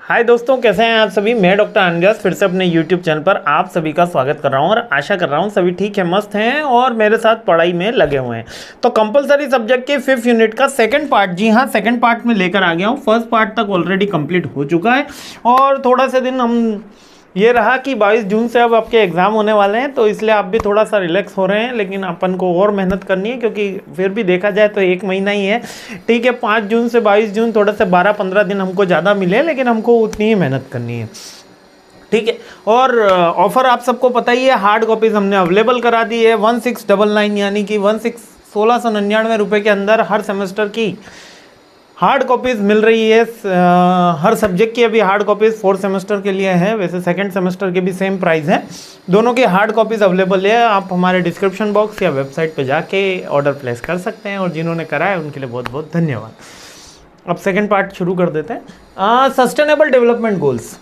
हाय दोस्तों, कैसे हैं आप सभी। मैं डॉक्टर अनगस फिर से अपने यूट्यूब चैनल पर आप सभी का स्वागत कर रहा हूं और आशा कर रहा हूं सभी ठीक है, मस्त हैं और मेरे साथ पढ़ाई में लगे हुए हैं। तो कंपलसरी सब्जेक्ट के 5th यूनिट का सेकंड पार्ट, जी हाँ सेकंड पार्ट में लेकर आ गया हूं। फर्स्ट पार्ट तक ऑलरेडी कंप्लीट हो चुका है और थोड़ा से दिन हम ये रहा कि 22 जून से अब आपके एग्ज़ाम होने वाले हैं, तो इसलिए आप भी थोड़ा सा रिलैक्स हो रहे हैं, लेकिन अपन को और मेहनत करनी है क्योंकि फिर भी देखा जाए तो 1 महीना ही है। ठीक है, 5 जून से 22 जून थोड़ा सा 12-15 दिन हमको ज़्यादा मिले, लेकिन हमको उतनी ही मेहनत करनी है। ठीक है, और ऑफ़र आप सबको पता ही है, हार्ड कॉपीज़ हमने अवेलेबल करा दी है 1699 यानी कि 1699 रुपये के अंदर हर सेमेस्टर की हार्ड कॉपीज़ मिल रही है। हर सब्जेक्ट की अभी हार्ड कॉपीज़ 4 सेमेस्टर के लिए है, वैसे सेकंड सेमेस्टर के भी सेम प्राइस है। दोनों की हार्ड कॉपीज़ अवेलेबल है, आप हमारे डिस्क्रिप्शन बॉक्स या वेबसाइट पे जाके ऑर्डर प्लेस कर सकते हैं और जिन्होंने करा है उनके लिए बहुत बहुत धन्यवाद। अब सेकंड पार्ट शुरू कर देते हैं। Sustainable development goals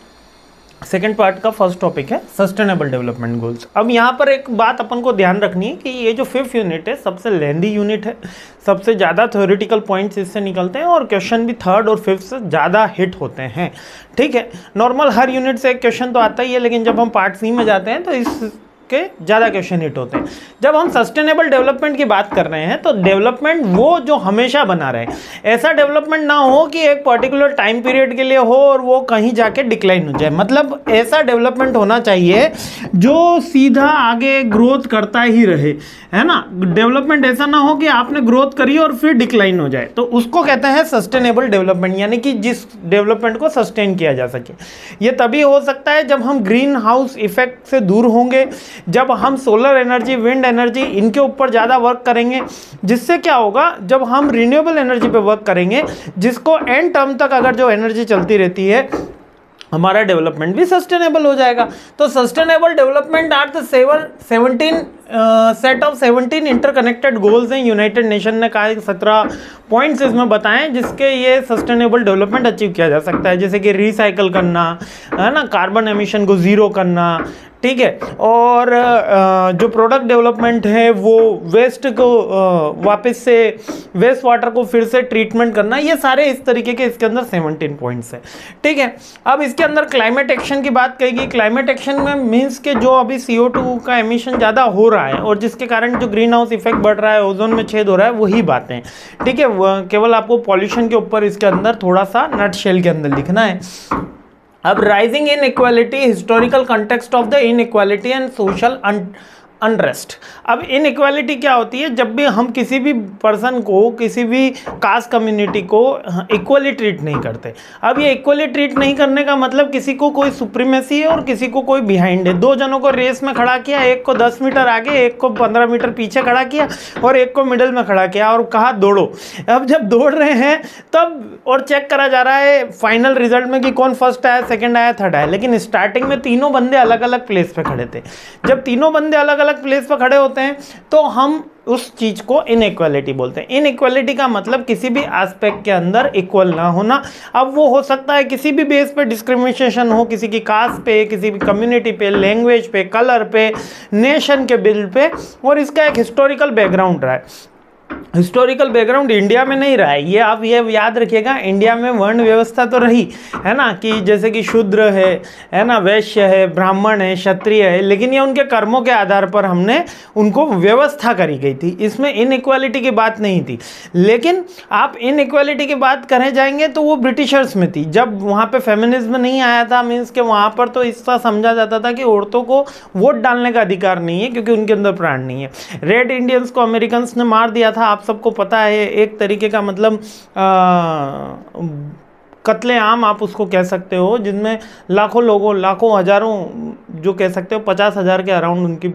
second part का फर्स्ट टॉपिक है, सस्टेनेबल डेवलपमेंट गोल्स। अब यहाँ पर एक बात अपन को ध्यान रखनी है कि ये जो 5th यूनिट है सबसे लेंदी यूनिट है, सबसे ज़्यादा थ्योरेटिकल पॉइंट्स इससे निकलते हैं और क्वेश्चन भी 3rd और 5th से ज़्यादा हिट होते हैं। ठीक है, नॉर्मल हर यूनिट से एक क्वेश्चन तो आता ही है, लेकिन जब हम पार्ट सी में जाते हैं तो इस के ज़्यादा क्वेश्चन हिट होते हैं। जब हम सस्टेनेबल डेवलपमेंट की बात कर रहे हैं तो डेवलपमेंट वो जो हमेशा बना रहे, ऐसा डेवलपमेंट ना हो कि एक पर्टिकुलर टाइम पीरियड के लिए हो और वो कहीं जाके डिक्लाइन हो जाए। मतलब ऐसा डेवलपमेंट होना चाहिए जो सीधा आगे ग्रोथ करता ही रहे, है ना। डेवलपमेंट ऐसा ना हो कि आपने ग्रोथ करी और फिर डिक्लाइन हो जाए, तो उसको कहते हैं सस्टेनेबल डेवलपमेंट, यानी कि जिस डेवलपमेंट को सस्टेन किया जा सके। ये तभी हो सकता है जब हम ग्रीन हाउस इफेक्ट से दूर होंगे, जब हम सोलर एनर्जी, विंड एनर्जी, इनके ऊपर ज़्यादा वर्क करेंगे। जिससे क्या होगा, जब हम रिन्यूएबल एनर्जी पे वर्क करेंगे, जिसको एंड टर्म तक अगर जो एनर्जी चलती रहती है, हमारा डेवलपमेंट भी सस्टेनेबल हो जाएगा। तो sustainable development are the 17 set of 17 interconnected goals हैं। यूनाइटेड नेशन ने कहा 17 पॉइंट्स इसमें बताएं जिसके ये सस्टेनेबल डेवलपमेंट अचीव किया जा सकता है, जैसे कि रिसाइकल करना, है ना, कार्बन एमिशन को ज़ीरो करना। ठीक है, और जो प्रोडक्ट डेवलपमेंट है वो वेस्ट को वापस से वेस्ट वाटर को फिर से ट्रीटमेंट करना, ये सारे इस तरीके के इसके अंदर 17 पॉइंट्स है। ठीक है, अब इसके अंदर क्लाइमेट एक्शन की बात कहेगी। क्लाइमेट एक्शन में मीन्स के जो अभी CO2 का एमिशन ज़्यादा हो रहा है और जिसके कारण जो ग्रीन हाउस इफेक्ट बढ़ रहा है, ओजोन में छेद हो रहा है, वही बातें। ठीक है, केवल आपको पॉल्यूशन के ऊपर इसके अंदर थोड़ा सा नट शेल के अंदर लिखना है। अब rising in equality, historical context of the inequality and social unrest. अब इनइक्वालिटी क्या होती है, जब भी हम किसी भी पर्सन को, किसी भी कास्ट कम्युनिटी को इक्वली ट्रीट नहीं करते। अब ये इक्वली ट्रीट नहीं करने का मतलब किसी को कोई सुप्रीमेसी है और किसी को कोई बिहाइंड है। 2 जनों को रेस में खड़ा किया, एक को 10 मीटर आगे, एक को 15 मीटर पीछे खड़ा किया और एक को मिडल में खड़ा किया और कहा दौड़ो। अब जब दौड़ रहे हैं तब और चेक करा जा रहा है फाइनल रिजल्ट में कि कौन फर्स्ट आया, सेकेंड आया, थर्ड आया, लेकिन स्टार्टिंग में तीनों बंदे अलग अलग प्लेस पे खड़े थे। जब तीनों बंदे अलग अलग प्लेस पर खड़े होते हैं तो हम उस चीज को इनइक्वालिटी बोलते हैं। इनइक्वालिटी का मतलब किसी भी एस्पेक्ट के अंदर इक्वल ना होना। अब वो हो सकता है किसी भी बेस पे डिस्क्रिमिनेशन हो, किसी की कास्ट पे, किसी भी कम्युनिटी पे, लैंग्वेज पे, कलर पे, नेशन के बिल पे, और इसका एक हिस्टोरिकल बैकग्राउंड रहा है। हिस्टोरिकल बैकग्राउंड इंडिया में नहीं रहा है, ये आप ये याद रखिएगा। इंडिया में वर्ण व्यवस्था तो रही है ना, कि जैसे कि शूद्र है ना, वैश्य है, ब्राह्मण है, क्षत्रिय है, लेकिन ये उनके कर्मों के आधार पर हमने उनको व्यवस्था करी गई थी। इसमें इनइक्वालिटी की बात नहीं थी। लेकिन आप इनइक्वालिटी की बात करें जाएंगे तो वो ब्रिटिशर्स में थी, जब वहाँ पे फेमिनिज्म नहीं आया था। मीन्स के वहाँ पर तो इसका समझा जाता था कि औरतों को वोट डालने का अधिकार नहीं है क्योंकि उनके अंदर प्राण नहीं है। रेड इंडियंस को अमेरिकन ने मार दिया था, आप सबको पता है। एक तरीके का मतलब कत्ले आम आप उसको कह सकते हो, जिनमें लाखों लोगों, लाखों हजारों, जो कह सकते हो 50,000 के अराउंड उनकी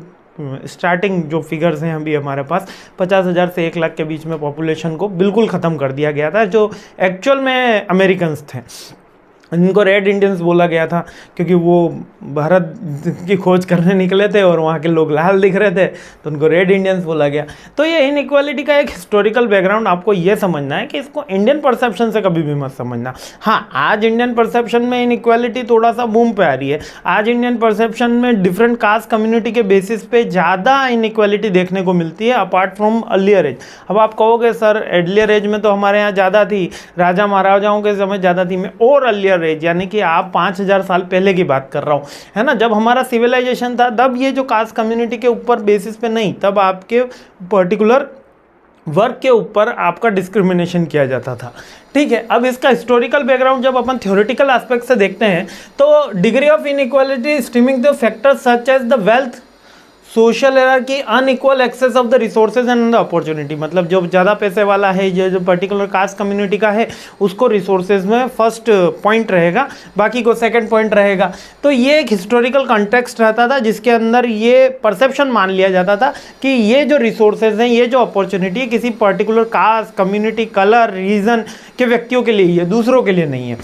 स्टार्टिंग जो फिगर्स हैं अभी हमारे पास, 50,000 से 1 लाख के बीच में पॉपुलेशन को बिल्कुल ख़त्म कर दिया गया था, जो एक्चुअल में अमेरिकन्स थे। इनको रेड इंडियंस बोला गया था क्योंकि वो भारत की खोज करने निकले थे और वहाँ के लोग लाल दिख रहे थे, तो उनको रेड इंडियंस बोला गया। तो ये इनइक्वालिटी का एक हिस्टोरिकल बैकग्राउंड आपको ये समझना है कि इसको इंडियन परसेप्शन से कभी भी मत समझना। हाँ, आज इंडियन परसेप्शन में इनइक्वालिटी थोड़ा सा बूम पे आ रही है। आज इंडियन परसेप्शन में डिफरेंट कास्ट कम्युनिटी के बेसिस पे ज़्यादा इनइक्वालिटी देखने को मिलती है अपार्ट फ्रॉम अर्लियर एज। अब आप कहोगे सर अर्लियर एज में तो हमारे यहाँ ज़्यादा थी, राजा महाराजाओं के समय ज़्यादा थी, में और अर्लियर अर्लियर एज, यानी कि आप 5000 साल पहले की बात कर रहा हूँ, है ना, जब हमारा सिविलाइजेशन था, तब ये जो कास्ट कम्युनिटी के ऊपर बेसिस पे नहीं, तब आपके पर्टिकुलर वर्क के ऊपर आपका डिस्क्रिमिनेशन किया जाता था। ठीक है, अब इसका हिस्टोरिकल बैकग्राउंड जब अपन थ्योरेटिकल एस्पेक्ट से देखते हैं तो degree of inequality streaming the factors such as the wealth, social hierarchy, unequal access of the resources and the opportunity. मतलब जो ज़्यादा पैसे वाला है, जो पर्टिकुलर कास्ट कम्युनिटी का है, उसको रिसोर्सेज में फर्स्ट पॉइंट रहेगा, बाकी को सेकंड पॉइंट रहेगा। तो ये एक हिस्टोरिकल कॉन्टेक्स्ट रहता था जिसके अंदर ये परसेप्शन मान लिया जाता था कि ये जो रिसोर्सेज हैं, ये जो अपॉर्चुनिटी है, किसी particular caste, community, colour, region के व्यक्तियों के लिए ही है, दूसरों के लिए नहीं है।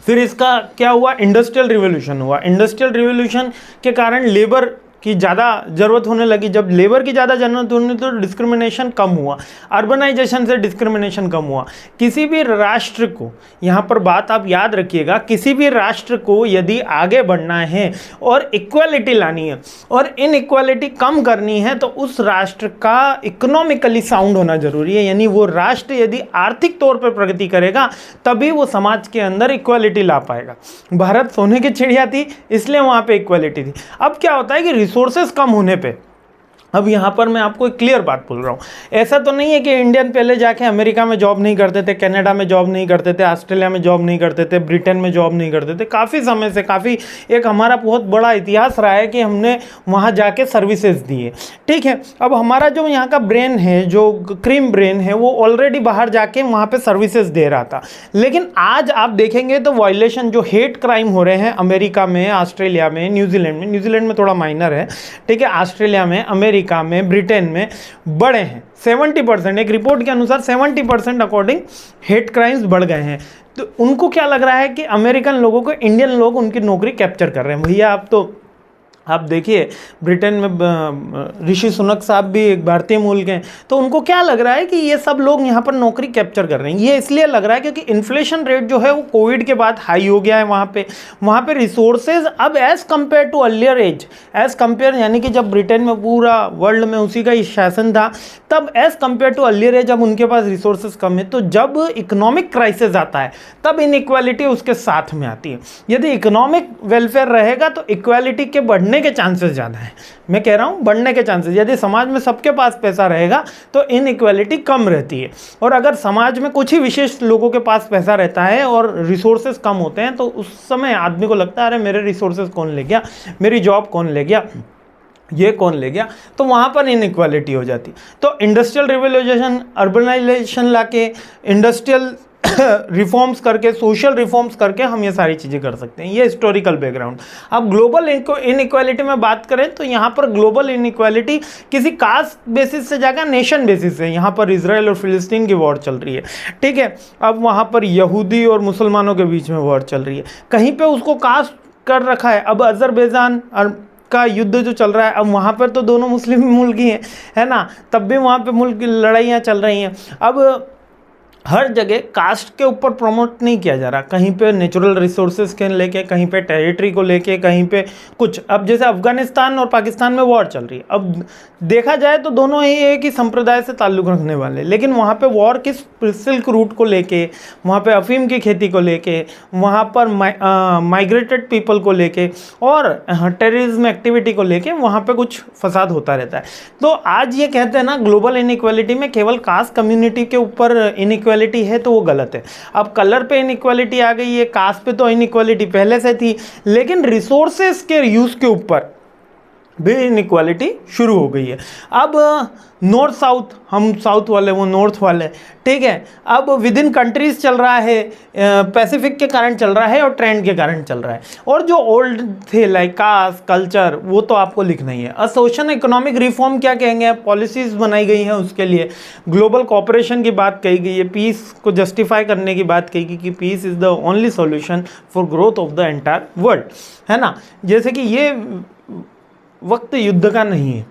फिर इसका क्या हुआ, इंडस्ट्रियल रिवोल्यूशन हुआ। इंडस्ट्रियल रिवोल्यूशन के कारण लेबर की ज़्यादा ज़रूरत होने लगी। जब लेबर की ज़्यादा ज़रूरत होने तो डिस्क्रिमिनेशन कम हुआ, अर्बनाइजेशन से डिस्क्रिमिनेशन कम हुआ। किसी भी राष्ट्र को, यहाँ पर बात आप याद रखिएगा, किसी भी राष्ट्र को यदि आगे बढ़ना है और इक्वालिटी लानी है और इनइक्वालिटी कम करनी है तो उस राष्ट्र का इकोनॉमिकली साउंड होना जरूरी है। यानी वो राष्ट्र यदि आर्थिक तौर पर प्रगति करेगा तभी वो समाज के अंदर इक्वालिटी ला पाएगा। भारत सोने की चिड़िया थी, इसलिए वहाँ पे इक्वालिटी थी। अब क्या होता है कि रिसोर्सेज कम होने पे, अब यहाँ पर मैं आपको एक क्लियर बात बोल रहा हूँ, ऐसा तो नहीं है कि इंडियन पहले जाके अमेरिका में जॉब नहीं करते थे, कनाडा में जॉब नहीं करते थे, ऑस्ट्रेलिया में जॉब नहीं करते थे, ब्रिटेन में जॉब नहीं करते थे। काफ़ी समय से, काफ़ी एक हमारा बहुत बड़ा इतिहास रहा है कि हमने वहाँ जाके सर्विसेज दी है। ठीक है, अब हमारा जो यहाँ का ब्रेन है, जो क्रीम ब्रेन है, वो ऑलरेडी बाहर जाके वहाँ पर सर्विसेज दे रहा था। लेकिन आज आप देखेंगे तो वायलेशन, जो हेट क्राइम हो रहे हैं अमेरिका में, ऑस्ट्रेलिया में, न्यूजीलैंड में थोड़ा माइनर है, ठीक है, ऑस्ट्रेलिया में, अमेरिका में, ब्रिटेन में बड़े हैं। 70%, एक रिपोर्ट के अनुसार 70% अकॉर्डिंग हेट क्राइम्स बढ़ गए हैं। तो उनको क्या लग रहा है कि अमेरिकन लोगों को, इंडियन लोग उनकी नौकरी कैप्चर कर रहे हैं। भैया आप देखिए, ब्रिटेन में ऋषि सुनक साहब भी एक भारतीय मूल के हैं, तो उनको क्या लग रहा है कि ये सब लोग यहाँ पर नौकरी कैप्चर कर रहे हैं। ये इसलिए लग रहा है क्योंकि इन्फ्लेशन रेट जो है वो कोविड के बाद हाई हो गया है वहाँ पे रिसोर्सेज अब as compare to earlier age, as compare, यानी कि जब ब्रिटेन में पूरा वर्ल्ड में उसी का ही शासन था, तब as compare to earlier age अब उनके पास रिसोर्सेज कम है। तो जब इकोनॉमिक क्राइसिस आता है तब इनइक्वालिटी उसके साथ में आती है। यदि इकोनॉमिक वेलफेयर रहेगा तो इक्वालिटी के बढ़ने के चांसेस ज़्यादा है। मैं कह रहा हूं बढ़ने के चांसेस, यदि समाज में सबके पास पैसा रहेगा तो इनइक्वालिटी कम रहती है। और अगर समाज में कुछ ही विशेष लोगों के पास पैसा रहता है और रिसोर्सेज कम होते हैं तो उस समय आदमी को लगता है अरे मेरे रिसोर्सेज कौन ले गया, मेरी जॉब कौन ले गया, ये कौन ले गया, तो वहाँ पर इनइक्वालिटी हो जाती। तो इंडस्ट्रियल रिवोल्यूशन, अर्बनाइजेशन लाके, इंडस्ट्रियल रिफॉर्म्स करके, सोशल रिफॉर्म्स करके हम ये सारी चीज़ें कर सकते हैं। ये हिस्टोरिकल बैकग्राउंड। अब ग्लोबल इनइक्वालिटी में बात करें तो यहाँ पर ग्लोबल इनइक्वालिटी किसी कास्ट बेसिस से जाकर नेशन बेसिस से, यहाँ पर इजराइल और फिलिस्तीन की वॉर चल रही है, ठीक है। अब वहाँ पर यहूदी और मुसलमानों के बीच में वॉर चल रही है, कहीं पे उसको कास्ट कर रखा है। अब अजरबैजान का युद्ध जो चल रहा है, अब वहाँ पर तो दोनों मुस्लिम मुल्क ही हैं, है ना, तब भी वहाँ पे मुल्क की लड़ाइयाँ चल रही हैं। अब हर जगह कास्ट के ऊपर प्रमोट नहीं किया जा रहा, कहीं पे नेचुरल रिसोर्सेज के लेके, कहीं पे टेरिटरी को लेके, कहीं पे कुछ। अब जैसे अफगानिस्तान और पाकिस्तान में वॉर चल रही है, अब देखा जाए तो दोनों ही एक ही संप्रदाय से ताल्लुक़ रखने वाले, लेकिन वहाँ पे वॉर किस सिल्क रूट को लेके, वहाँ पे अफीम की खेती को लेके, वहाँ पर माइग्रेटेड पीपल को लेके और टेररिज्म एक्टिविटी को लेके वहाँ पे कुछ फसाद होता रहता है। तो आज ये कहते हैं ना ग्लोबल इनइक्वालिटी में केवल कास्ट कम्युनिटी के ऊपर इनइक्वालिटी है, तो वो गलत है। अब कलर पे इनइक्वालिटी आ गई है, कास्ट पे तो इनइक्वालिटी पहले से थी, लेकिन रिसोर्सेज के यूज़ के ऊपर भी इनइक्वालिटी शुरू हो गई है। अब नॉर्थ साउथ, हम साउथ वाले वो नॉर्थ वाले, ठीक है। अब विद इन कंट्रीज चल रहा है, पैसिफिक के कारण चल रहा है और ट्रेंड के कारण चल रहा है। और जो ओल्ड थे लाइक कास्ट, कल्चर, वो तो आपको लिखना ही है। सोशल इकोनॉमिक रिफॉर्म क्या कहेंगे, पॉलिसीज बनाई गई हैं उसके लिए, ग्लोबल कॉपरेशन की बात कही गई है, पीस को जस्टिफाई करने की बात कही गई कि peace is the only solution for growth of the entire world, है ना। जैसे कि ये वक्त युद्ध का नहीं है,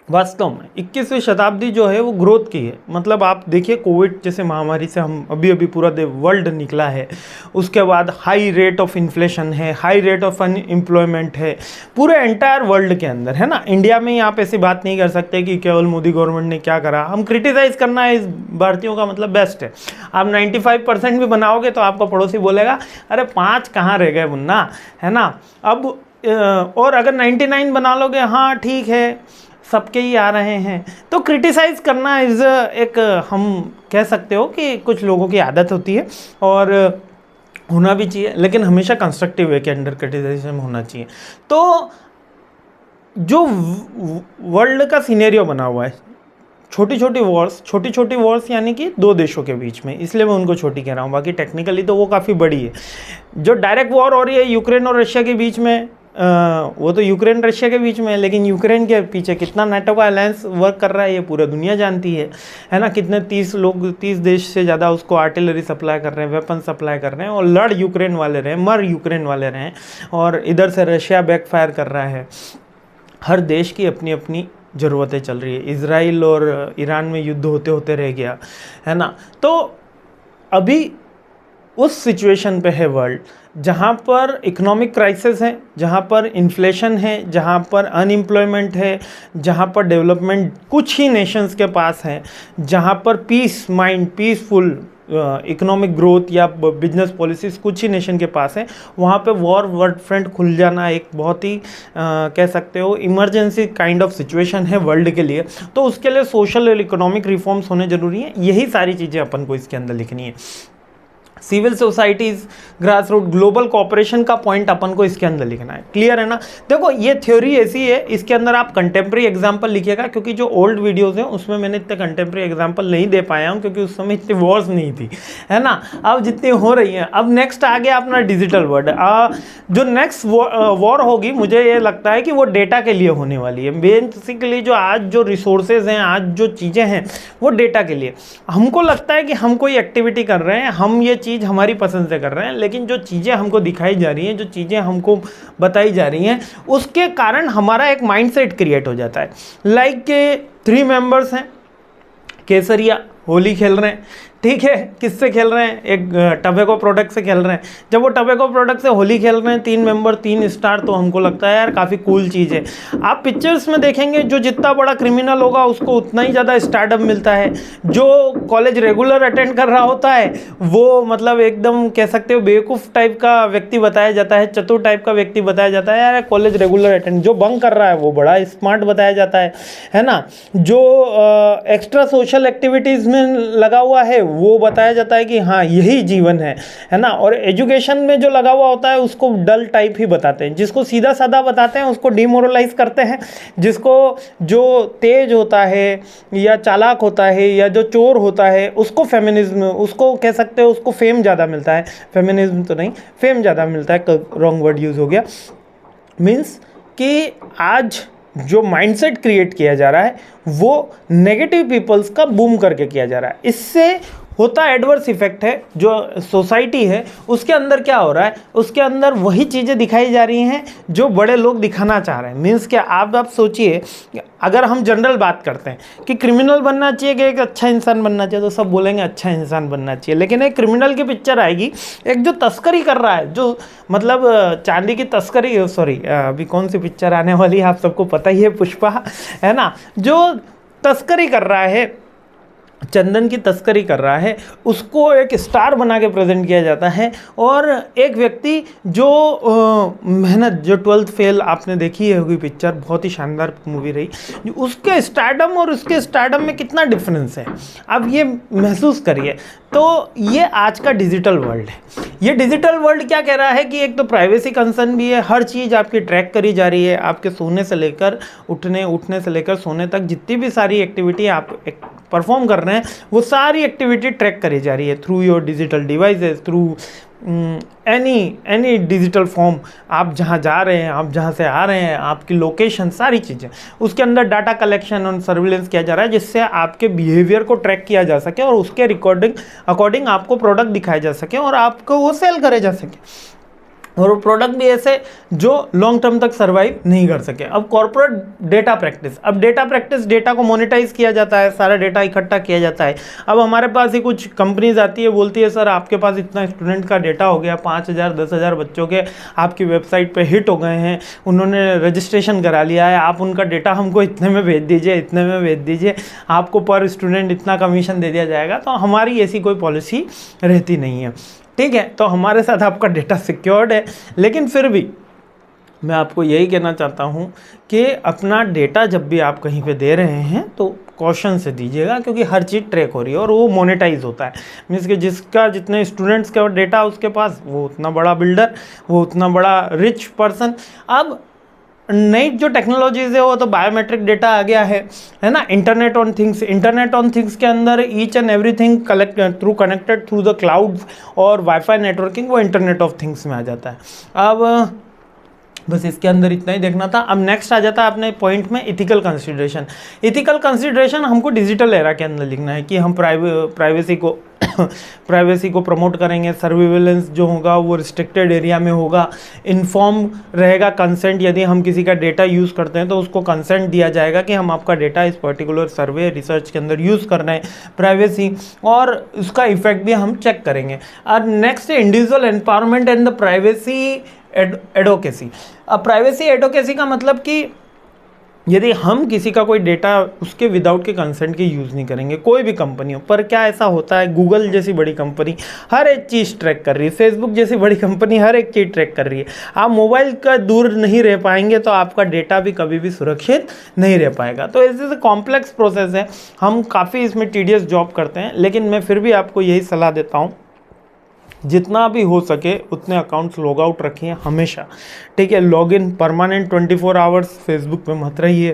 वास्तव में 21वीं शताब्दी जो है वो ग्रोथ की है। मतलब आप देखिए कोविड जैसे महामारी से हम अभी अभी पूरा वर्ल्ड निकला है, उसके बाद हाई रेट ऑफ इन्फ्लेशन है, हाई रेट ऑफ अनएम्प्लॉयमेंट है पूरे एंटायर वर्ल्ड के अंदर, है ना। इंडिया में ही आप ऐसी बात नहीं कर सकते कि केवल मोदी गवर्नमेंट ने क्या करा। हम क्रिटिसाइज़ करना है इस भारतीयों का मतलब बेस्ट है। आप 95% भी बनाओगे तो आपका पड़ोसी बोलेगा अरे 5 कहाँ रह गए मुन्ना, है ना। अब और अगर 99 बना लोगे, हाँ ठीक है सबके ही आ रहे हैं, तो क्रिटिसाइज़ करना इज़ एक, हम कह सकते हो कि कुछ लोगों की आदत होती है और होना भी चाहिए, लेकिन हमेशा कंस्ट्रक्टिव वे के अंडर क्रिटिसाइजेशन होना चाहिए। तो जो वर्ल्ड का सिनेरियो बना हुआ है, छोटी छोटी वॉर्स यानी कि 2 देशों के बीच में, इसलिए मैं उनको छोटी कह रहा हूँ, बाकी टेक्निकली तो वो काफ़ी बड़ी है। जो डायरेक्ट वॉर हो रही है यूक्रेन और रशिया के बीच में, वो तो यूक्रेन रशिया के बीच में है, लेकिन यूक्रेन के पीछे कितना नाटो का अलायंस वर्क कर रहा है ये पूरा दुनिया जानती है ना। कितने 30 देश से ज़्यादा उसको आर्टिलरी सप्लाई कर रहे हैं, वेपन सप्लाई कर रहे हैं, और लड़ यूक्रेन वाले रहे, मर यूक्रेन वाले रहे, और इधर से रशिया बैकफायर कर रहा है। हर देश की अपनी अपनी ज़रूरतें चल रही है। इजराइल और ईरान में युद्ध होते होते रह गया, है ना। तो अभी उस सिचुएशन पे है वर्ल्ड जहाँ पर इकोनॉमिक क्राइसिस है, जहाँ पर इन्फ्लेशन है, जहाँ पर अनएम्प्लॉयमेंट है, जहाँ पर डेवलपमेंट कुछ ही नेशंस के पास है, जहाँ पर पीसफुल इकोनॉमिक ग्रोथ या बिजनेस पॉलिसीज़ कुछ ही नेशन के पास है, वहाँ पे वॉर वर्ल्ड फ्रंट खुल जाना एक बहुत ही कह सकते हो इमरजेंसी काइंड ऑफ सिचुएशन है वर्ल्ड के लिए। तो उसके लिए सोशल और इकोनॉमिक रिफॉर्म्स होने ज़रूरी हैं। यही सारी चीज़ें अपन को इसके अंदर लिखनी है। Civil societies, grass root, global cooperation का पॉइंट अपन को इसके अंदर लिखना है। क्लियर है ना। देखो ये थ्योरी ऐसी है, इसके अंदर आप कंटेम्प्रेरी एग्जांपल लिखिएगा, क्योंकि जो ओल्ड वीडियोस हैं उसमें मैंने इतने कंटेम्प्रेरी एग्जांपल नहीं दे पाया हूँ, क्योंकि उस समय इतनी वॉर्स नहीं थी, है ना। अब जितनी हो रही हैं, अब नेक्स्ट आ गया अपना डिजिटल वर्ल्ड। जो नेक्स्ट वॉर होगी मुझे ये लगता है कि वो डेटा के लिए होने वाली है। बेसिकली जो आज जो रिसोर्सेज हैं, आज जो चीज़ें हैं, वो डेटा के लिए। हमको लगता है कि हम कोई एक्टिविटी कर रहे हैं, हम ये चीज़ हमारी पसंद से कर रहे हैं, लेकिन जो चीज़ें हमको दिखाई जा रही हैं, जो चीज़ें हमको बताई जा रही हैं, उसके कारण हमारा एक माइंडसेट क्रिएट हो जाता है। लाइक के 3 मेंबर्स हैं, केसरिया होली खेल रहे हैं, ठीक है। किससे खेल रहे हैं? एक टबैको प्रोडक्ट से खेल रहे हैं। जब वो टबैको प्रोडक्ट से होली खेल रहे हैं, 3 मेंबर 3 स्टार, तो हमको लगता है यार काफ़ी कूल चीज़ है। आप पिक्चर्स में देखेंगे जो जितना बड़ा क्रिमिनल होगा उसको उतना ही ज़्यादा स्टारडम मिलता है। जो कॉलेज रेगुलर अटेंड कर रहा होता है वो मतलब एकदम कह सकते हो बेवकूफ़ टाइप का व्यक्ति बताया जाता है, चतुर टाइप का व्यक्ति बताया जाता है। यार कॉलेज रेगुलर अटेंड, जो बंक कर रहा है वो बड़ा स्मार्ट बताया जाता है ना। जो एक्स्ट्रा सोशल एक्टिविटीज़ में लगा हुआ है वो बताया जाता है कि हाँ यही जीवन है ना। और एजुकेशन में जो लगा हुआ होता है उसको डल टाइप ही बताते हैं। जिसको सीधा साधा बताते हैं उसको डिमोरलाइज करते हैं। जिसको जो तेज होता है या चालाक होता है या जो चोर होता है उसको फेमिनिज्म, उसको कह सकते हो उसको फेम ज़्यादा मिलता है। फेमिनिज्म तो नहीं, फेम ज़्यादा मिलता है, रॉन्ग वर्ड यूज़ हो गया। मीन्स कि आज जो माइंडसेट क्रिएट किया जा रहा है वो नेगेटिव पीपल्स का बूम करके किया जा रहा है। इससे होता एडवर्स इफेक्ट है। जो सोसाइटी है उसके अंदर क्या हो रहा है, उसके अंदर वही चीज़ें दिखाई जा रही हैं जो बड़े लोग दिखाना चाह रहे हैं। मीन्स क्या, आप सोचिए, अगर हम जनरल बात करते हैं कि क्रिमिनल बनना चाहिए कि एक अच्छा इंसान बनना चाहिए, तो सब बोलेंगे अच्छा इंसान बनना चाहिए। लेकिन एक क्रिमिनल की पिक्चर आएगी, एक जो तस्करी कर रहा है, जो मतलब चांदी की तस्करी, सॉरी अभी कौन सी पिक्चर आने वाली है आप सबको पता ही है, पुष्पा, है ना। जो तस्करी कर रहा है, चंदन की तस्करी कर रहा है, उसको एक स्टार बना के प्रेजेंट किया जाता है। और एक व्यक्ति जो मेहनत, जो 12th फेल आपने देखी है होगी पिक्चर, बहुत ही शानदार मूवी रही, उसके स्टारडम और उसके स्टारडम में कितना डिफरेंस है अब ये महसूस करिए। तो ये आज का डिजिटल वर्ल्ड है। ये डिजिटल वर्ल्ड क्या कह रहा है कि एक तो प्राइवेसी कंसर्न भी है, हर चीज़ आपकी ट्रैक करी जा रही है। आपके सोने से लेकर उठने से लेकर सोने तक जितनी भी सारी एक्टिविटी आप परफॉर्म कर रहे हैं वो सारी एक्टिविटी ट्रैक करी जा रही है through your digital devices, through any digital form. आप जहाँ जा रहे हैं, आप जहाँ से आ रहे हैं, आपकी लोकेशन, सारी चीज़ें उसके अंदर डाटा कलेक्शन और सर्विलेंस किया जा रहा है, जिससे आपके बिहेवियर को ट्रैक किया जा सके और उसके अकॉर्डिंग आपको प्रोडक्ट दिखाए जा सके और आपको वो सेल करे जा सके। और वो प्रोडक्ट भी ऐसे जो लॉन्ग टर्म तक सर्वाइव नहीं कर सके। अब कॉर्पोरेट डेटा प्रैक्टिस, अब डेटा प्रैक्टिस, डेटा को मोनेटाइज किया जाता है, सारा डेटा इकट्ठा किया जाता है। अब हमारे पास ही कुछ कंपनीज आती है, बोलती है सर आपके पास इतना स्टूडेंट का डेटा हो गया, 5,000 10,000 बच्चों के आपकी वेबसाइट पे हिट हो गए हैं, उन्होंने रजिस्ट्रेशन करा लिया है, आप उनका डेटा हमको इतने में भेज दीजिए, इतने में भेज दीजिए, आपको पर स्टूडेंट इतना कमीशन दे दिया जाएगा। तो हमारी ऐसी कोई पॉलिसी रहती नहीं है, ठीक है। तो हमारे साथ आपका डेटा सिक्योर्ड है, लेकिन फिर भी मैं आपको यही कहना चाहता हूँ कि अपना डेटा जब भी आप कहीं पे दे रहे हैं तो कॉशन से दीजिएगा, क्योंकि हर चीज़ ट्रैक हो रही है और वो मोनेटाइज होता है। मीन्स कि जिसका जितने स्टूडेंट्स का डेटा उसके पास, वो उतना बड़ा बिल्डर, वो उतना बड़ा रिच पर्सन। अब नई जो टेक्नोलॉजीज है वो तो बायोमेट्रिक डेटा आ गया है ना। Internet on things, internet on things के अंदर each and everything connected through the clouds और वाईफाई नेटवर्किंग, वो इंटरनेट ऑफ थिंग्स में आ जाता है। अब बस इसके अंदर इतना ही देखना था। अब नेक्स्ट आ जाता है अपने पॉइंट में इथिकल कंसिडरेशन। इथिकल कंसिडरेशन हमको डिजिटल एरा के अंदर लिखना है कि हम प्राइवेसी को प्रमोट करेंगे, सर्विलेंस जो होगा वो रिस्ट्रिक्टेड एरिया में होगा, इन्फॉर्म रहेगा कंसेंट, यदि हम किसी का डेटा यूज़ करते हैं तो उसको कंसेंट दिया जाएगा कि हम आपका डेटा इस पर्टिकुलर सर्वे रिसर्च के अंदर यूज़ कर रहे हैं, प्राइवेसी, और उसका इफेक्ट भी हम चेक करेंगे। और next individual empowerment and the privacy advocacy. अब प्राइवेसी एडवोकेसी का मतलब कि यदि हम किसी का कोई डेटा उसके विदाउट के कंसेंट के यूज़ नहीं करेंगे, कोई भी कंपनी हो, पर क्या ऐसा होता है गूगल जैसी बड़ी कंपनी हर एक चीज़ ट्रैक कर रही है, फेसबुक जैसी बड़ी कंपनी हर एक चीज़ ट्रैक कर रही है। आप मोबाइल का दूर नहीं रह पाएंगे तो आपका डेटा भी कभी भी सुरक्षित नहीं रह पाएगा। तो ऐसे कॉम्प्लेक्स प्रोसेस है, हम काफ़ी इसमें टीडियस जॉब करते हैं, लेकिन मैं फिर भी आपको यही सलाह देता हूँ जितना भी हो सके उतने अकाउंट्स लॉग आउट रखिए हमेशा, ठीक है। लॉगिन परमानेंट 24 आवर्स फेसबुक पे मत रहिए,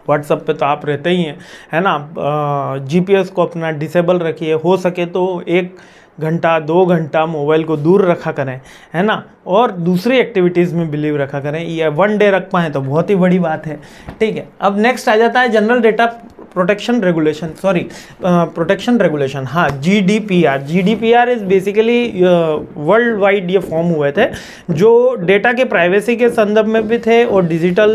व्हाट्सएप पे तो आप रहते ही हैं, है ना। जीपीएस को अपना डिसेबल रखिए, हो सके तो 1 घंटा 2 घंटा मोबाइल को दूर रखा करें, है ना। और दूसरी एक्टिविटीज़ में बिलीव रखा करें, ये 1 डे रख पाएँ तो बहुत ही बड़ी बात है, ठीक है। अब नेक्स्ट आ जाता है जनरल डेटा प्रोटेक्शन रेगुलेशन, हाँ, GDPR is basically world wide ये फॉर्म हुए थे, जो डेटा के प्राइवेसी के संदर्भ में भी थे और डिजिटल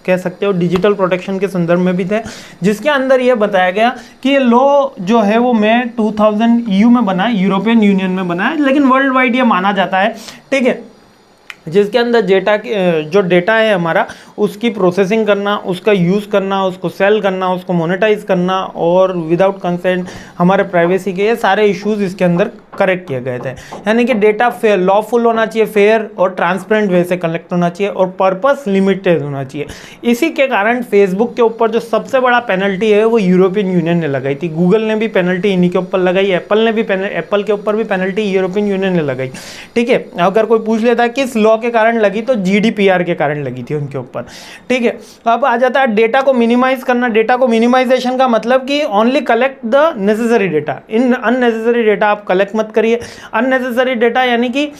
कह सकते हो डिजिटल प्रोटेक्शन के संदर्भ में भी थे, जिसके अंदर ये बताया गया कि ये लॉ जो है वो मई 2000 EU में बना है, यूरोपियन यूनियन में बना है, लेकिन वर्ल्ड वाइड ये माना जाता है, ठीक है। जिसके अंदर जो डेटा है हमारा, उसकी प्रोसेसिंग करना, उसका यूज़ करना, उसको सेल करना, उसको मोनेटाइज करना और विदाउट कंसेंट हमारे प्राइवेसी के, ये सारे इश्यूज इसके अंदर करेक्ट किए गए थे। यानी कि डेटा फेयर, लॉफुल होना चाहिए, फेयर और ट्रांसपेरेंट वे से कलेक्ट होना चाहिए और पर्पस लिमिटेड होना चाहिए। इसी के कारण फेसबुक के ऊपर जो सबसे बड़ा पेनल्टी है वो यूरोपियन यूनियन ने लगाई थी, गूगल ने भी पेनल्टी इन्हीं के ऊपर लगाई, एप्पल के ऊपर भी पेनल्टी यूरोपियन यूनियन ने लगाई, ठीक है। अगर कोई पूछ लेता है किस लॉ के कारण लगी, तो GDPR के कारण लगी थी उनके ऊपर, ठीक है। अब आ जाता है डेटा को मिनिमाइज करना। डेटा को मिनिमाइजेशन का मतलब कि only collect the necessary data, in unnecessary data आप कलेक्ट मत करिए। अननेसेसरी डेटा यानी कि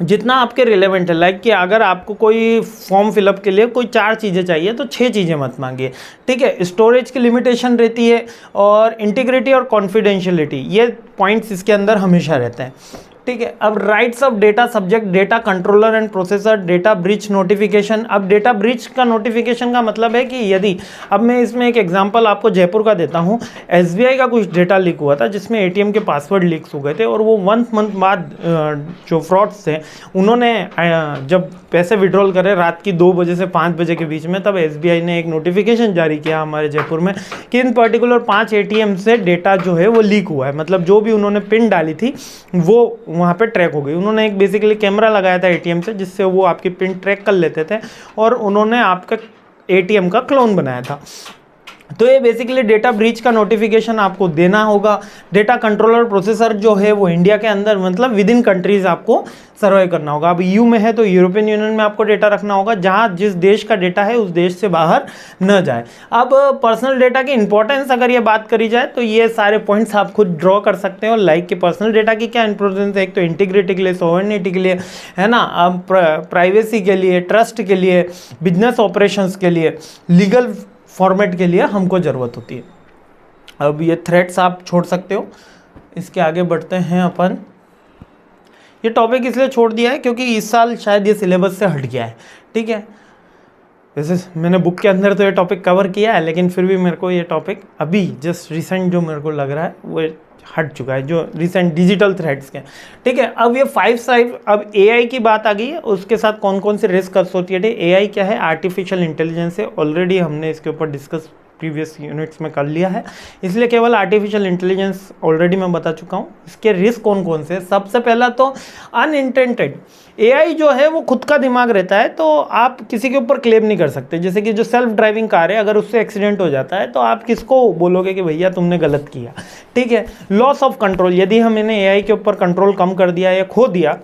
जितना आपके रिलेवेंट है, लाइक कि अगर आपको कोई फॉर्म फिलअप के लिए कोई 4 चीज़ें चाहिए तो 6 चीज़ें मत मांगिए, ठीक है। स्टोरेज की लिमिटेशन रहती है और इंटीग्रिटी और कॉन्फिडेंशियलिटी, ये पॉइंट्स इसके अंदर हमेशा रहते हैं, ठीक है। अब rights of data subject, data controller and processor, data breach notification. अब डेटा ब्रीच का नोटिफिकेशन का मतलब है कि यदि, अब मैं इसमें एक एग्जांपल आपको जयपुर का देता हूँ, SBI का कुछ डेटा लीक हुआ था जिसमें ATM के पासवर्ड लीक्स हो गए थे, और वो 1 मंथ बाद जो फ्रॉड्स थे उन्होंने जब पैसे विड्रॉल करे रात की 2 बजे से 5 बजे के बीच में, तब SBI ने एक नोटिफिकेशन जारी किया हमारे जयपुर में कि इन पर्टिकुलर 5 ATM से डेटा जो है वो लीक हुआ है। मतलब जो भी उन्होंने पिन डाली थी वो वहाँ पे ट्रैक हो गई। उन्होंने एक बेसिकली कैमरा लगाया था ATM से, जिससे वो आपकी पिन ट्रैक कर लेते थे, और उन्होंने आपका ATM का क्लोन बनाया था। तो ये बेसिकली डेटा ब्रीच का नोटिफिकेशन आपको देना होगा। डेटा कंट्रोलर प्रोसेसर जो है वो इंडिया के अंदर, मतलब विद इन कंट्रीज आपको सर्वाइव करना होगा। अब EU में है तो यूरोपियन यूनियन में आपको डेटा रखना होगा, जहाँ जिस देश का डेटा है उस देश से बाहर न जाए। अब पर्सनल डेटा की इंपॉर्टेंस अगर ये बात करी जाए तो ये सारे पॉइंट्स आप खुद ड्रॉ कर सकते हो, लाइक कि पर्सनल डेटा की क्या इंपॉर्टेंस है। एक तो इंटीग्रिटी के लिए, सॉवरेनिटी के लिए, है ना, अब प्राइवेसी के लिए, ट्रस्ट के लिए, बिजनेस ऑपरेशंस के लिए, लीगल फॉर्मेट के लिए हमको ज़रूरत होती है। अब ये थ्रेड्स आप छोड़ सकते हो। इसके आगे बढ़ते हैं अपन। ये टॉपिक इसलिए छोड़ दिया है क्योंकि इस साल शायद ये सिलेबस से हट गया है, ठीक है। वैसे मैंने बुक के अंदर तो ये टॉपिक कवर किया है, लेकिन फिर भी मेरे को ये टॉपिक अभी जस्ट रिसेंट जो मेरे को लग रहा है वो हट चुका है, जो रिसेंट डिजिटल थ्रेड्स के, ठीक है। अब ये 5 साइड, अब एआई की बात आ गई है, उसके साथ कौन कौन से रिस्क एसोसिएटेड है। एआई क्या है, आर्टिफिशियल इंटेलिजेंस है, ऑलरेडी हमने इसके ऊपर डिस्कस प्रीवियस यूनिट्स में कर लिया है, इसलिए केवल आर्टिफिशियल इंटेलिजेंस ऑलरेडी मैं बता चुका हूँ। इसके रिस्क कौन कौन से, सबसे पहला तो अनइंटेंटेड। एआई जो है वो खुद का दिमाग रहता है, तो आप किसी के ऊपर क्लेम नहीं कर सकते। जैसे कि जो सेल्फ ड्राइविंग कार है, अगर उससे एक्सीडेंट हो जाता है तो आप किसको बोलोगे कि भैया तुमने गलत किया, ठीक है। लॉस ऑफ कंट्रोल, यदि हमने एआई के ऊपर कंट्रोल कम कर दिया या खो दिया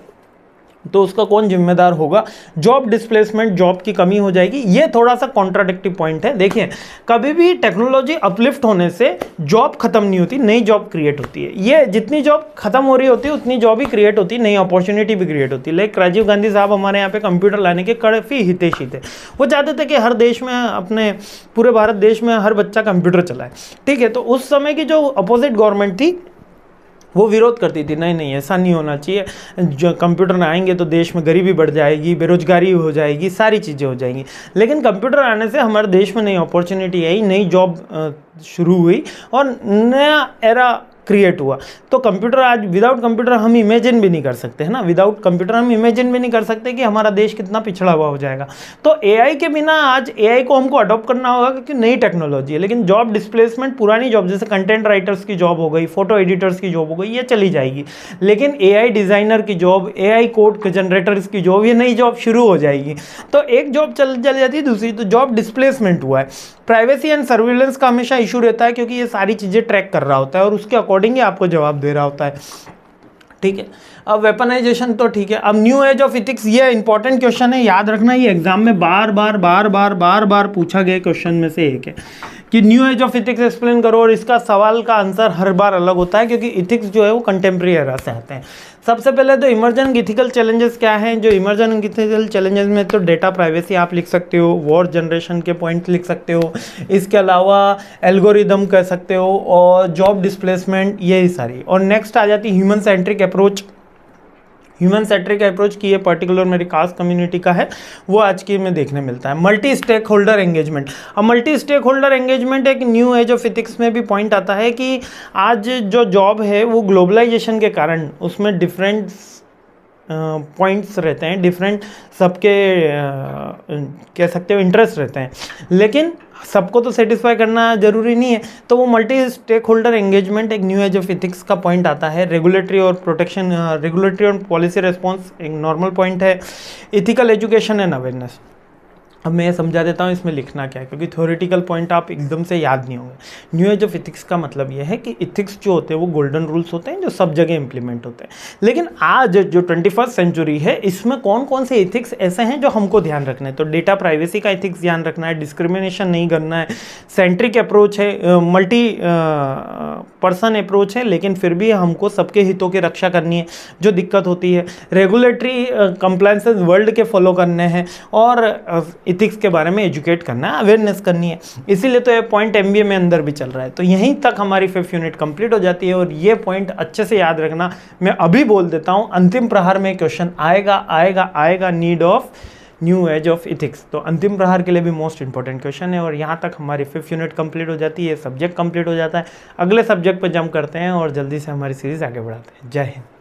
तो उसका कौन जिम्मेदार होगा। जॉब डिस्प्लेसमेंट, जॉब की कमी हो जाएगी। ये थोड़ा सा कॉन्ट्राडिक्टिव पॉइंट है। देखिए, कभी भी टेक्नोलॉजी अपलिफ्ट होने से जॉब खत्म नहीं होती, नई जॉब क्रिएट होती है। ये जितनी जॉब खत्म हो रही होती है उतनी जॉब ही क्रिएट होती है, नई अपॉर्चुनिटी भी क्रिएट होती है। लाइक राजीव गांधी साहब हमारे यहाँ पे कंप्यूटर लाने के काफ़ी हितैषी थे। वो चाहते थे कि हर देश में, अपने पूरे भारत देश में हर बच्चा कंप्यूटर चलाए, ठीक है। तो उस समय की जो अपोजिट गवर्नमेंट थी वो विरोध करती थी, नहीं नहीं ऐसा नहीं होना चाहिए, जो कंप्यूटर ना आएंगे तो देश में गरीबी बढ़ जाएगी, बेरोजगारी हो जाएगी, सारी चीज़ें हो जाएंगी। लेकिन कंप्यूटर आने से हमारे देश में नई अपॉर्चुनिटी आई, नई जॉब शुरू हुई और नया एरा क्रिएट हुआ। तो कंप्यूटर आज, विदाउट कंप्यूटर हम इमेजिन भी नहीं कर सकते, है ना। विदाउट कंप्यूटर हम इमेजिन भी नहीं कर सकते कि हमारा देश कितना पिछड़ा हुआ हो जाएगा। तो एआई के बिना आज एआई को हमको अडॉप्ट करना होगा क्योंकि नई टेक्नोलॉजी है। लेकिन जॉब डिस्प्लेसमेंट, पुरानी जॉब जैसे कंटेंट राइटर्स की जॉब हो गई, फोटो एडिटर्स की जॉब हो गई, ये चली जाएगी। लेकिन एआई डिज़ाइनर की जॉब, एआई कोड जनरेटर्स की जॉब, ये नई जॉब शुरू हो जाएगी। तो एक जॉब चल जाती है, दूसरी तो जॉब डिस्प्लेसमेंट हुआ है। प्राइवेसी एंड सर्विलेंस का हमेशा इशू रहता है क्योंकि ये सारी चीज़ें ट्रैक कर रहा होता है और उसके अकॉर्डिंग ही आपको जवाब दे रहा होता है, ठीक है। अब वेपनाइजेशन तो ठीक है। अब न्यू एज ऑफ इथिक्स, ये इंपॉर्टेंट क्वेश्चन है, याद रखना। ये एग्जाम में बार बार पूछा गया क्वेश्चन में से एक है कि new age of ethics explain करो, और इसका सवाल का आंसर हर बार अलग होता है क्योंकि इथिक्स जो है वो कंटेम्प्रेरी एरा से आते हैं। सबसे पहले तो इमर्जिंग इथिकल चैलेंजेस क्या हैं। जो इमर्जिंग इथिकल चैलेंजेस में तो डेटा प्राइवेसी आप लिख सकते हो, वॉर जनरेशन के पॉइंट लिख सकते हो, इसके अलावा एल्गोरिदम कह सकते हो, और जॉब डिस्प्लेसमेंट, यही सारी। और नेक्स्ट आ जाती human centric approach. Human centric approach की ये पर्टिकुलर मेरी कास्ट कम्युनिटी का है, वो आज की में देखने मिलता है। Multi stake holder engagement. अब मल्टी स्टेक होल्डर एंगेजमेंट एक न्यू एज ऑफ इथिक्स में भी पॉइंट आता है कि आज जो जॉब है वो ग्लोबलाइजेशन के कारण उसमें डिफरेंट पॉइंट्स रहते हैं, डिफरेंट सबके कह सकते हो इंटरेस्ट रहते हैं, लेकिन सबको तो सेटिस्फाई करना जरूरी नहीं है। तो वो मल्टी स्टेक होल्डर एंगेजमेंट एक न्यू एज ऑफ इथिक्स का पॉइंट आता है। रेगुलेटरी और प्रोटेक्शन, रेगुलेटरी और पॉलिसी रिस्पॉन्स एक नॉर्मल पॉइंट है। Ethical education and awareness. अब मैं ये समझा देता हूँ इसमें लिखना क्या है, क्योंकि थ्योरेटिकल पॉइंट आप एकदम से याद नहीं होंगे। न्यू एज ऑफ इथिक्स का मतलब ये है कि इथिक्स जो होते हैं वो गोल्डन रूल्स होते हैं जो सब जगह इंप्लीमेंट होते हैं। लेकिन आज जो 21st सेंचुरी है इसमें कौन कौन से इथिक्स ऐसे हैं जो हमको ध्यान रखना है। तो डेटा प्राइवेसी का इथिक्स ध्यान रखना है, डिस्क्रिमिनेशन नहीं करना है, सेंट्रिक अप्रोच है, मल्टी पर्सन अप्रोच है, लेकिन फिर भी हमको सबके हितों की रक्षा करनी है जो दिक्कत होती है। रेगुलेटरी कंप्लायंसेस वर्ल्ड के फॉलो करने हैं, और इथिक्स के बारे में एजुकेट करना है, अवेयरनेस करनी है। इसीलिए तो ये पॉइंट एमबीए में अंदर भी चल रहा है। तो यहीं तक हमारी 5th यूनिट कंप्लीट हो जाती है, और ये पॉइंट अच्छे से याद रखना। मैं अभी बोल देता हूँ, अंतिम प्रहार में क्वेश्चन आएगा need of new age of ethics. तो अंतिम प्रहार के लिए भी मोस्ट इंपॉर्टेंट क्वेश्चन है। और यहाँ तक हमारी 5th यूनिट कंप्लीट हो जाती है, सब्जेक्ट कंप्लीट हो जाता है। अगले सब्जेक्ट पर जंप करते हैं और जल्दी से हमारी सीरीज आगे बढ़ाते हैं। जय हिंद।